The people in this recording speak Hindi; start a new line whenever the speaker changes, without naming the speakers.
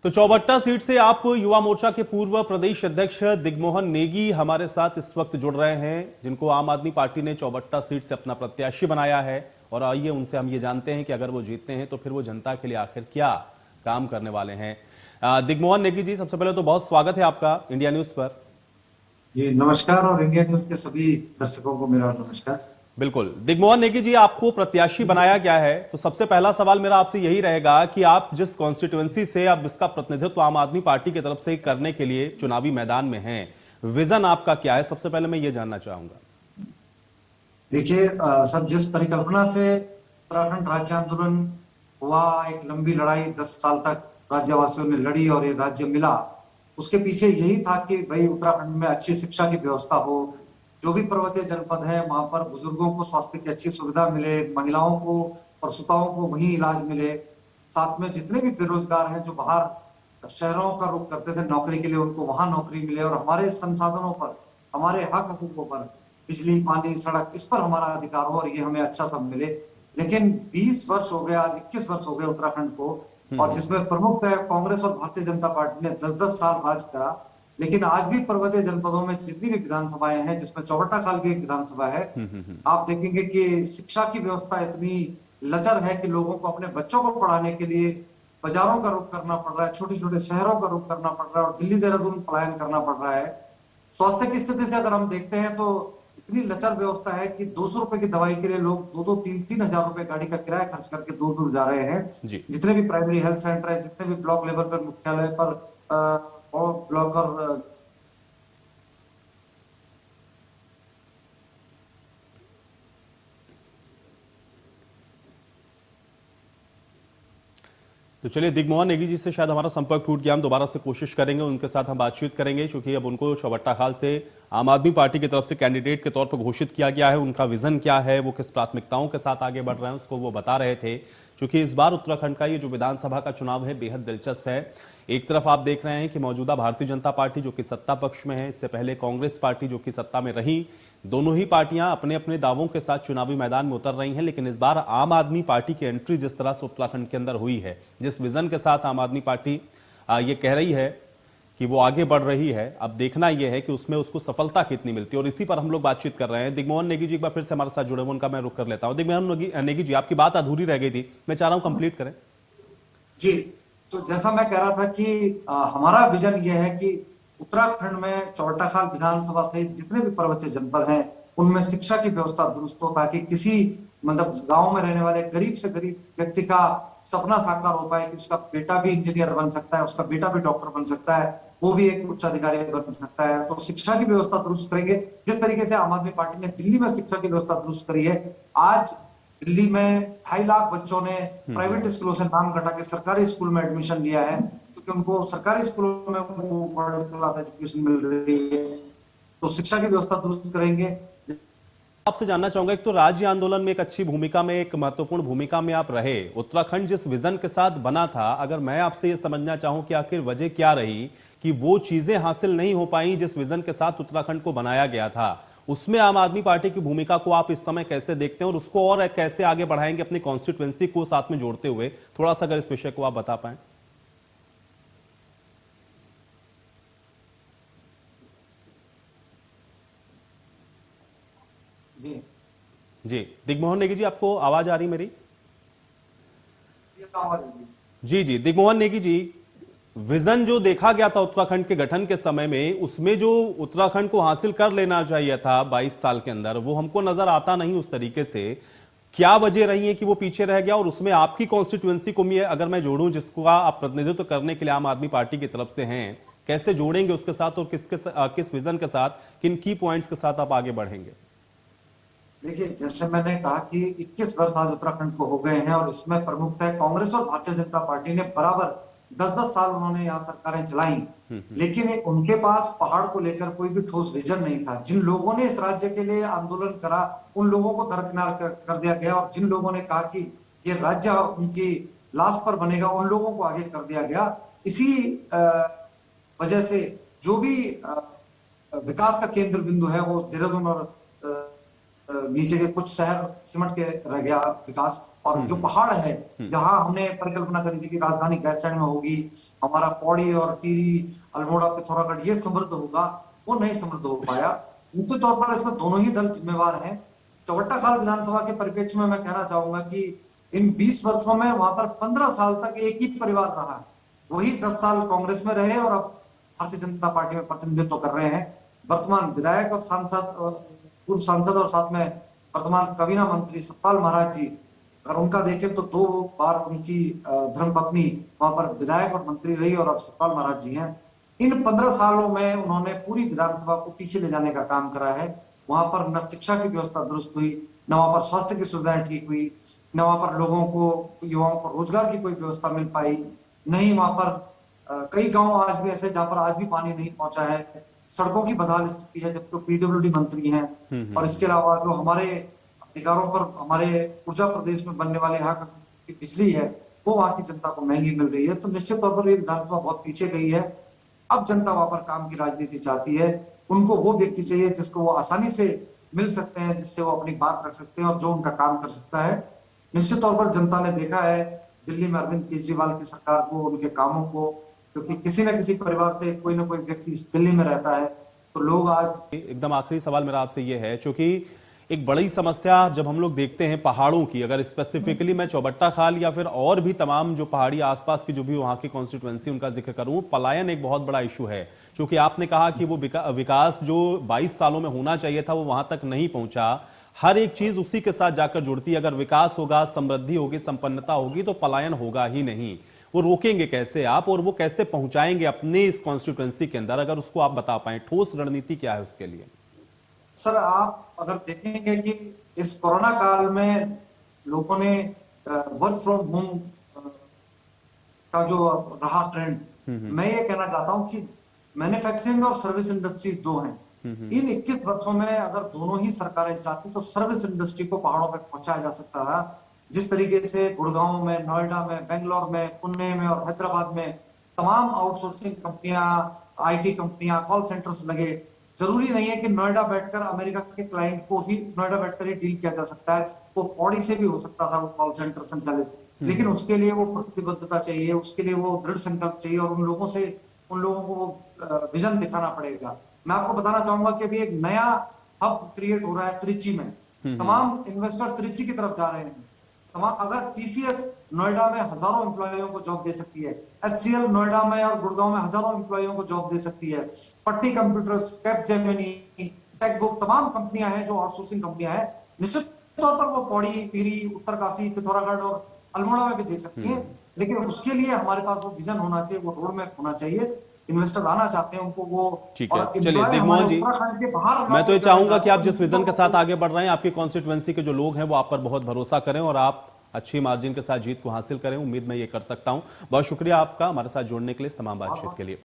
तो चौबट्टा सीट से आप युवा मोर्चा के पूर्व प्रदेश अध्यक्ष दिग्मोहन नेगी हमारे साथ इस वक्त जुड़ रहे हैं, जिनको आम आदमी पार्टी ने चौबट्टा सीट से अपना प्रत्याशी बनाया है। और आइए उनसे हम ये जानते हैं कि अगर वो जीतते हैं तो फिर वो जनता के लिए आखिर क्या काम करने वाले हैं। दिग्मोहन नेगी जी, सबसे पहले तो बहुत स्वागत है आपका इंडिया न्यूज पर।
जी नमस्कार, और इंडिया न्यूज के सभी दर्शकों को मेरा नमस्कार।
बिल्कुल। दिग्मोहन नेगी जी, आपको प्रत्याशी बनाया गया है, तो सबसे पहला सवाल मेरा आपसे यही रहेगा कि आप जिस कॉन्स्टिट्यूएंसी से अब इसका प्रतिनिधित्व आम आदमी पार्टी की तरफ से करने के लिए चुनावी मैदान में हैं, विजन आपका क्या है? सबसे पहले मैं ये जानना चाहूंगा।
देखिए सर, जिस परिकल्पना से उत्तराखंड राज्य आंदोलन हुआ, एक लंबी लड़ाई 10 साल तक राज्यवासियों ने लड़ी और ये राज्य मिला, उसके पीछे यही था कि भाई उत्तराखंड में अच्छी शिक्षा की व्यवस्था हो, जो भी पर्वतीय जनपद है वहां पर बुजुर्गों को स्वास्थ्य की अच्छी सुविधा मिले, महिलाओं को, प्रसूताओं को वहीं इलाज मिले, साथ में जितने भी बेरोजगार हैं जो बाहर शहरों का रुख करते थे नौकरी के लिए, उनको वहां नौकरी मिले, और हमारे संसाधनों पर, हमारे हक हकूकों पर, बिजली, पानी, सड़क, इस पर हमारा अधिकार हो और ये हमें अच्छा सब मिले। लेकिन 20 वर्ष हो गए, आज 21 वर्ष हो गए उत्तराखंड को, और जिसमें प्रमुख है कांग्रेस और भारतीय जनता पार्टी ने 10-10 साल राज करा। लेकिन आज भी पर्वतीय जनपदों में जितनी भी विधानसभाएं हैं, जिसमें चौबट्टा खाल भी एक विधानसभा है, आप देखेंगे कि शिक्षा की व्यवस्था इतनी लचर है कि लोगों को अपने बच्चों को पढ़ाने के लिए बाजारों का रुख करना पड़ रहा है, छोटे छोटे शहरों का रुख करना पड़ रहा है, और दिल्ली देहरादून पलायन करना पड़ रहा है। स्वास्थ्य की स्थिति से अगर हम देखते हैं तो इतनी लचर व्यवस्था है कि 200 रुपए की दवाई के लिए लोग 2-3 हजार रुपए गाड़ी का किराया खर्च करके दूर दूर जा रहे हैं।
जी।
जितने भी प्राइमरी हेल्थ सेंटर है, जितने भी ब्लॉक लेवल पर, मुख्यालय पर और ब्लॉक और
तो चलिए, दिग्मोहन नेगी जी से शायद हमारा संपर्क टूट गया, हम दोबारा से कोशिश करेंगे, उनके साथ हम बातचीत करेंगे, क्योंकि अब उनको चौबट्टा खाल से आम आदमी पार्टी की तरफ से कैंडिडेट के तौर पर घोषित किया गया है। उनका विजन क्या है, वो किस प्राथमिकताओं के साथ आगे बढ़ रहे हैं, उसको वो बता रहे थे। क्योंकि इस बार उत्तराखंड का ये जो विधानसभा का चुनाव है बेहद दिलचस्प है। एक तरफ आप देख रहे हैं कि मौजूदा भारतीय जनता पार्टी जो कि सत्ता पक्ष में है, इससे पहले कांग्रेस पार्टी जो कि सत्ता में रही, दोनों ही पार्टियां अपने अपने दावों के साथ चुनावी मैदान में उतर रही हैं। लेकिन इस बार आम आदमी पार्टी की एंट्री जिस तरह से उत्तराखंड के अंदर हुई है, जिस विजन के साथ आम आदमी पार्टी ये कह रही है कि वो आगे बढ़ रही है, अब देखना यह है कि उसमें उसको सफलता कितनी मिलती है, और इसी पर हम लोग बातचीत कर रहे हैं। दिग्मोहन नेगी जी एक बार फिर से हमारे साथ जुड़े हुए, उनका मैं रुख कर लेता हूं। दिग्मोहन नेगी जी, आपकी बात अधूरी रह गई थी, मैं चाह रहा हूं कंप्लीट करें।
जी। तो जैसा मैं कह रहा था कि हमारा विजन ये है कि उत्तराखंड में चौबट्टा खाल विधानसभा सहित जितने भी पर्वतीय जनपद हैं उनमें शिक्षा की व्यवस्था दुरुस्त हो, ताकि किसी मतलब गांव में रहने वाले गरीब से गरीब व्यक्ति का सपना साकार हो पाए कि उसका बेटा भी इंजीनियर बन सकता है, उसका बेटा भी डॉक्टर बन सकता है, वो भी एक उच्च अधिकारी बन सकता है। तो शिक्षा की व्यवस्था दुरुस्त करेंगे, जिस तरीके से आम आदमी पार्टी ने दिल्ली में शिक्षा की व्यवस्था दुरुस्त करी है। आज दिल्ली में 2.5 लाख बच्चों ने प्राइवेट स्कूलों से नाम कटा के सरकारी स्कूल में एडमिशन लिया है, क्योंकि उनको सरकारी स्कूलों में वर्ल्ड क्लास एजुकेशन मिल रही है। तो शिक्षा की व्यवस्था दुरुस्त करेंगे।
आपसे जानना चाहूंगा, एक तो राज्य आंदोलन में एक अच्छी भूमिका में, एक महत्वपूर्ण भूमिका में आप रहे, उत्तराखंड जिस विजन के साथ बना था, अगर मैं आपसे ये समझना चाहूं कि आखिर वजह क्या रही कि वो चीजें हासिल नहीं हो पाई जिस विजन के साथ उत्तराखंड को बनाया गया था, उसमें आम आदमी पार्टी की भूमिका को आप इस समय कैसे देखते हैं और उसको और कैसे आगे बढ़ाएंगे अपनी कॉन्स्टिट्युएंसी को साथ में जोड़ते हुए? थोड़ा सा अगर इस विषय को आप बता पाए।
जी।
जी, दिग्मोहन नेगी जी, आपको आवाज आ रही मेरी? जी जी, दिग्मोहन नेगी जी, विजन जो देखा गया था उत्तराखंड के गठन के समय में, उसमें जो उत्तराखंड को हासिल कर लेना चाहिए था 22 साल के अंदर, वो हमको नजर आता नहीं उस तरीके से। क्या वजह रही है कि वो पीछे रह गया? और उसमें आपकी कॉन्स्टिट्यूएंसी को मैं अगर मैं जोड़ूं, जिसको आप प्रतिनिधित्व करने के लिए आम आदमी पार्टी की तरफ से हैं, कैसे जोड़ेंगे उसके साथ, और किस विजन के साथ, किन की पॉइंट्स के साथ आप आगे बढ़ेंगे?
देखिए, जैसे मैंने कहा कि 21 वर्ष आज उत्तराखंड को हो गए हैं, और इसमें प्रमुख है कांग्रेस और भारतीय जनता पार्टी ने बराबर 10-10 साल उन्होंने यहाँ सरकारें चलाई। लेकिन उनके पास पहाड़ को लेकर कोई भी ठोस विजन नहीं था। जिन लोगों ने इस राज्य के लिए आंदोलन करा, उन लोगों को दरकिनार कर दिया गया, और जिन लोगों ने कहा कि ये राज्य उनकी लाश पर बनेगा, उन लोगों को आगे कर दिया गया। इसी वजह से जो भी विकास का केंद्र बिंदु है वो देहरादून और नीचे के कुछ शहर सिमट के रह गया विकास, और जो पहाड़ है, जहां हमने परिकल्पना करी थी कि राजधानी गैरसैंण में होगी, हमारा पौड़ी और टिहरी, अल्मोड़ा, पिथौरागढ़ ये समृद्ध होगा, वो नहीं समृद्ध हो पाया। निश्चित तौर पर इसमें दोनों ही दल जिम्मेवार हैं। चौबट्टा खाल विधानसभा के परिप्रेक्ष्य में मैं कहना चाहूंगा कि इन 20 वर्षों में वहां पर 15 साल तक एक ही परिवार रहा है, वही 10 साल कांग्रेस में रहे और अब भारतीय जनता पार्टी में प्रतिनिधित्व कर रहे हैं। वर्तमान विधायक और सांसद, पूर्व सांसद और साथ में वर्तमान काबीना मंत्री सतपाल महाराज जी, अगर उनका देखें तो 2 बार उनकी धर्मपत्नी वहां पर विधायक और मंत्री रही और अब सतपाल महाराज जी हैं। इन 15 सालों में उन्होंने पूरी विधानसभा को पीछे ले जाने का काम करा है। वहां पर न शिक्षा की व्यवस्था दुरुस्त हुई, न वहां पर स्वास्थ्य की सुविधाएं ठीक हुई, न वहां पर लोगों को, युवाओं को रोजगार की कोई व्यवस्था मिल पाई, नहीं वहां पर कई गांव आज भी ऐसे जहां पर आज भी पानी नहीं पहुंचा है, सड़कों की बदहाल स्थिति है, जबकि पीडब्ल्यूडी मंत्री हैं। और इसके अलावा जो हमारे अधिकारों पर हमारे ऊर्जा प्रदेश में बनने वाले यहाँ की बिजली है, वो वहां की जनता को महंगी मिल रही है। तो निश्चित तौर पर ये विधानसभा बहुत पीछे गई है। अब जनता वहां पर काम की राजनीति चाहती है। उनको वो व्यक्ति चाहिए जिसको वो आसानी से मिल सकते हैं, जिससे वो अपनी बात रख सकते हैं और जो उनका काम कर सकता है। निश्चित तौर पर जनता ने देखा है दिल्ली में अरविंद केजरीवाल की सरकार को, उनके कामों को, क्योंकि किसी न किसी परिवार से कोई ना कोई व्यक्ति दिल्ली में रहता है, तो लोग आज।
एकदम आखिरी सवाल मेरा आपसे ये है, क्योंकि एक बड़ी समस्या जब हम लोग देखते हैं पहाड़ों की, अगर स्पेसिफिकली मैं चौबट्टा खाल या फिर और भी तमाम जो पहाड़ी आसपास की जो भी वहां की कॉन्स्टिट्यूएंसी उनका जिक्र करूं, पलायन एक बहुत बड़ा इशू है। क्योंकि आपने कहा कि वो विकास जो 22 सालों में होना चाहिए था वो वहां तक नहीं पहुंचा। हर एक चीज उसी के साथ जाकर जुड़ती है। अगर विकास होगा, समृद्धि होगी, संपन्नता होगी तो पलायन होगा ही नहीं। वो रोकेंगे कैसे आप, और वो कैसे पहुंचाएंगे अपने इस कॉन्स्टिट्यूएंसी के अंदर, अगर उसको आप बता पाए, ठोस रणनीति क्या है उसके लिए?
सर, आप अगर देखेंगे कि इस कोरोना काल में लोगों ने वर्क फ्रॉम होम का जो रहा ट्रेंड, मैं ये कहना चाहता हूं कि मैन्युफैक्चरिंग और सर्विस इंडस्ट्री 2 हैं। इन 21 वर्षों में अगर दोनों ही सरकारें चाहती तो सर्विस इंडस्ट्री को पहाड़ों पर पहुंचाया जा सकता था। जिस तरीके से गुड़गांव में, नोएडा में, बेंगलोर में, पुणे में और हैदराबाद में तमाम आउटसोर्सिंग कंपनियां, आईटी कंपनियां, कॉल सेंटर्स लगे। जरूरी नहीं है कि नोएडा बैठकर अमेरिका के क्लाइंट को ही नोएडा बैठकर ही डील किया जा सकता है, वो पौड़ी से भी हो सकता था वो कॉल सेंटर संचालित। लेकिन उसके लिए वो प्रतिबद्धता चाहिए, उसके लिए वो दृढ़ संकल्प चाहिए और उन लोगों को वो विजन दिखाना पड़ेगा। मैं आपको बताना चाहूंगा कि अभी एक नया हब क्रिएट हो रहा है त्रिची में। तमाम इन्वेस्टर त्रिची की तरफ जा रहे हैं। अगर टीसीएस नोएडा में हजारों एम्प्लॉइयों को जॉब दे सकती है, एचसीएल नोएडा में और गुड़गांव में हजारों एम्प्लॉइयों को जॉब दे सकती है, पट्टी कंप्यूटर्स, कैपजेमिनी, टेकबुक, तमाम कंपनियां हैं जो आउटसोर्सिंग कंपनियां हैं। निश्चित तौर पर वो पौड़ी, टिहरी, उत्तरकाशी, पिथौरागढ़ और अल्मोड़ा में भी दे सकती है। लेकिन उसके लिए हमारे पास वो विजन होना चाहिए, वो रोड मैप होना चाहिए। इन्वेस्टर आना चाहते हैं, उनको वो।
ठीक है, चलिए दिग्मोहन जी, मैं तो ये चाहूंगा कि आप जिस विजन के साथ आगे बढ़ रहे हैं, आपकी कॉन्स्टिट्यूएंसी के जो लोग हैं वो आप पर बहुत भरोसा करें और आप अच्छी मार्जिन के साथ जीत को हासिल करें। उम्मीद मैं ये कर सकता हूं। बहुत शुक्रिया आपका हमारे साथ जुड़ने के लिए, इस तमाम बातचीत के लिए।